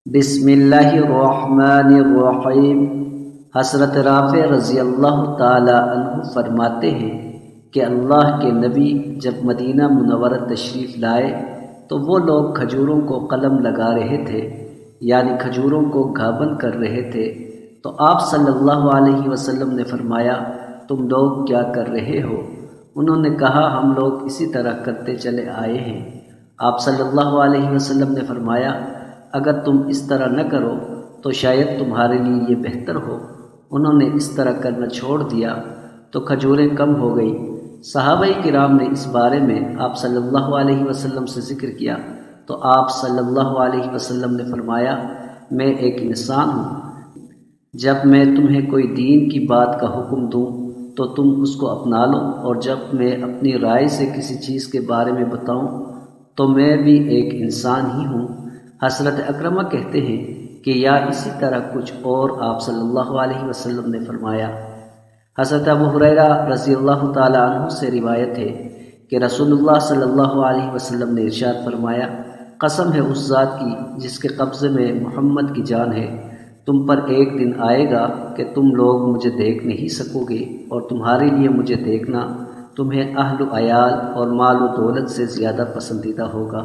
بسم اللہ الرحمن الرحیم۔ حضرت رافع رضی اللہ تعالی عنہ فرماتے ہیں کہ اللہ کے نبی جب مدینہ منورہ تشریف لائے تو وہ لوگ کھجوروں کو قلم لگا رہے تھے، یعنی کھجوروں کو گھابن کر رہے تھے، تو آپ صلی اللہ علیہ وسلم نے فرمایا تم لوگ کیا کر رہے ہو؟ انہوں نے کہا ہم لوگ اسی طرح کرتے چلے آئے ہیں۔ آپ صلی اللہ علیہ وسلم نے فرمایا اگر تم اس طرح نہ کرو تو شاید تمہارے لیے یہ بہتر ہو۔ انہوں نے اس طرح کرنا چھوڑ دیا تو کھجوریں کم ہو گئی۔ صحابہ کرام نے اس بارے میں آپ صلی اللہ علیہ وسلم سے ذکر کیا تو آپ صلی اللہ علیہ وسلم نے فرمایا میں ایک انسان ہوں، جب میں تمہیں کوئی دین کی بات کا حکم دوں تو تم اس کو اپنا لو، اور جب میں اپنی رائے سے کسی چیز کے بارے میں بتاؤں تو میں بھی ایک انسان ہی ہوں۔ حضرت اکرمہ کہتے ہیں کہ یا اسی طرح کچھ اور آپ صلی اللہ علیہ وسلم نے فرمایا۔ حضرت ابو ہریرہ رضی اللہ تعالی عنہ سے روایت ہے کہ رسول اللہ صلی اللہ علیہ وسلم نے ارشاد فرمایا قسم ہے اس ذات کی جس کے قبضے میں محمد کی جان ہے، تم پر ایک دن آئے گا کہ تم لوگ مجھے دیکھ نہیں سکو گے، اور تمہارے لیے مجھے دیکھنا تمہیں اہل و عیال اور مال و دولت سے زیادہ پسندیدہ ہوگا۔